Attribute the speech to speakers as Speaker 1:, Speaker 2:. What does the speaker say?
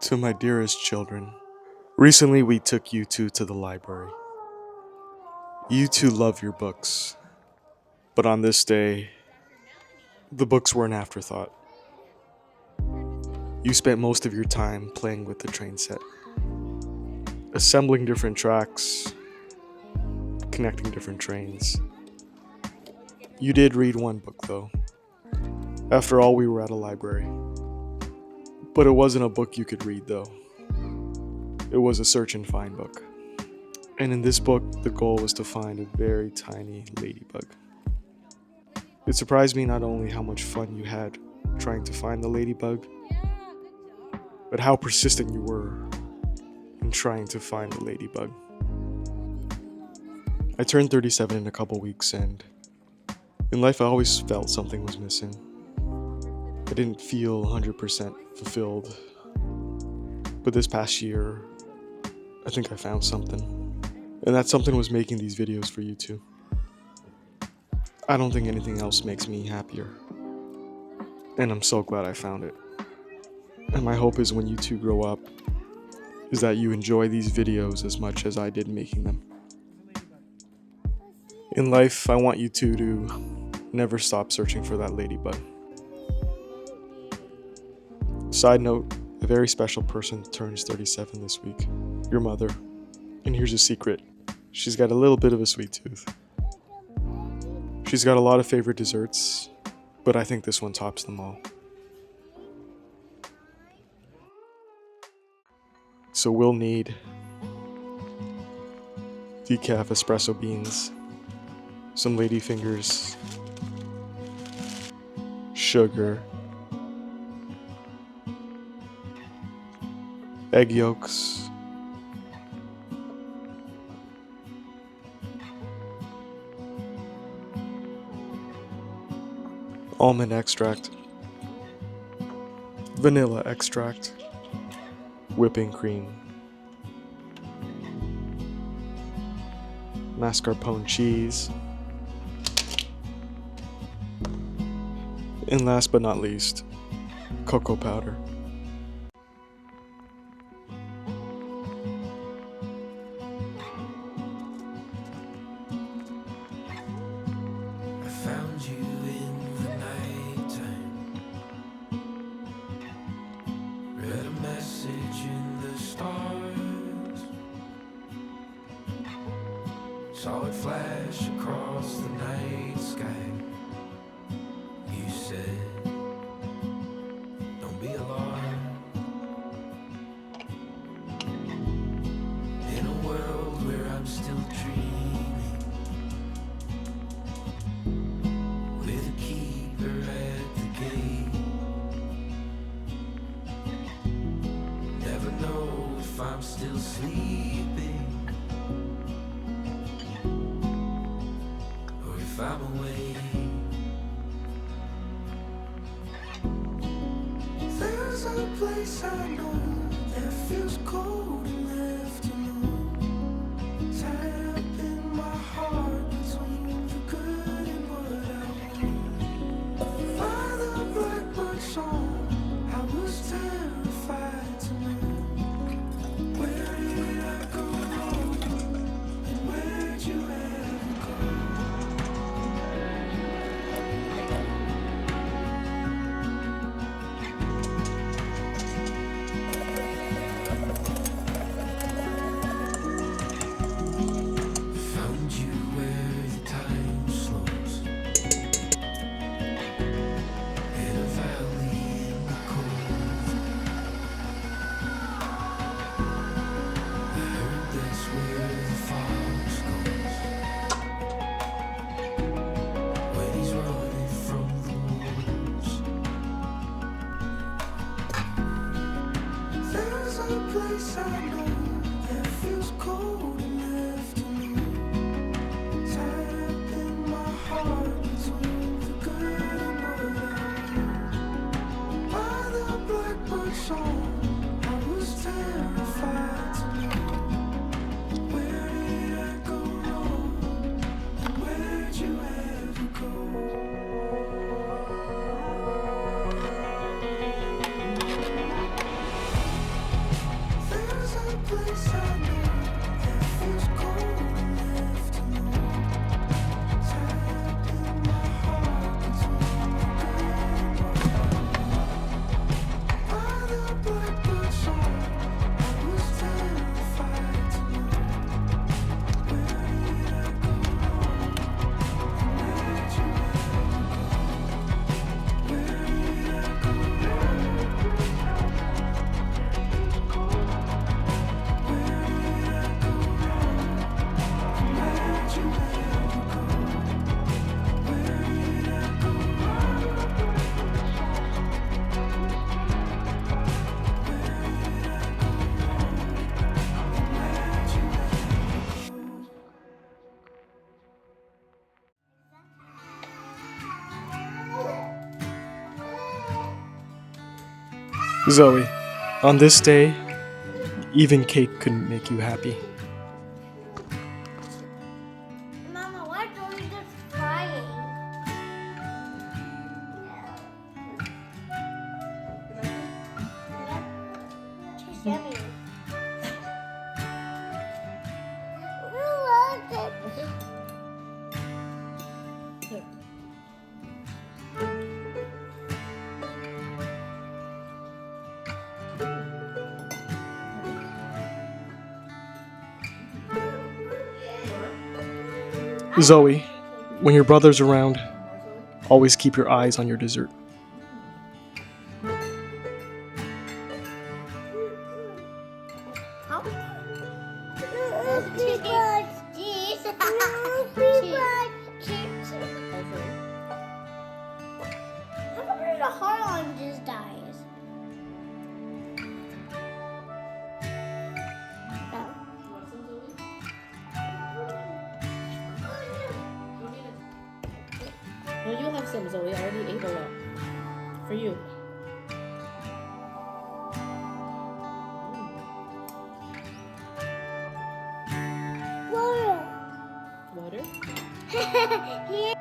Speaker 1: To my dearest children, recently we took you two to the library. You two love your books, but on this day, the books were an afterthought. You spent most of your time playing with the train set, assembling different tracks, connecting different trains. You did read one book though. After all, we were at a library. But it wasn't a book you could read though. It was a search and find book. And in this book, the goal was to find a very tiny ladybug. It surprised me not only how much fun you had trying to find the ladybug, but how persistent you were in trying to find the ladybug. I turned 37 in a couple weeks, and in life I always felt something was missing. I didn't feel 100% fulfilled. But this past year, I think I found something. And that something was making these videos for you too. I don't think anything else makes me happier. And I'm so glad I found it. And my hope is when you two grow up, is that you enjoy these videos as much as I did making them. In life, I want you two to never stop searching for that ladybug. Side note, a very special person turns 37 this week. Your mother. And here's a secret. She's got a little bit of a sweet tooth. She's got a lot of favorite desserts, but I think this one tops them all. So we'll need decaf espresso beans, some ladyfingers, sugar, egg yolks, almond extract, vanilla extract, whipping cream, mascarpone cheese, and last but not least, cocoa powder.
Speaker 2: Found you in the nighttime. Read a message in the stars. Saw it flash across the night sky. You said, don't be alarmed. In a world where I'm still dreaming, with a keeper at the gate. Never know if I'm still sleeping or if I'm awake. There's a place I know that feels cold and left alone, tied up in my heart between the good and what I want. By the blackbird song, I was terrified to know, where did I go wrong, and where'd you ever go? Found you where the time slows, in a valley in the cold. I heard that's where the fox goes when he's running from the wolves. There's a place I know that feels cold and left alone, tied up in my heart between the good and what I want. By the blackbird song, I was terrified to know, where did I go wrong, and where'd you ever go?
Speaker 1: Zoe, on this day, even cake couldn't make you happy.
Speaker 3: Mama, why don't you just crying? She's yummy. I love it.
Speaker 1: Zoe, when your brother's around, always keep your eyes on your dessert.
Speaker 3: The heart on this dies.
Speaker 4: No, you have some, Zoe. I already ate a lot. For you.
Speaker 3: Water.
Speaker 4: Water?
Speaker 3: Here.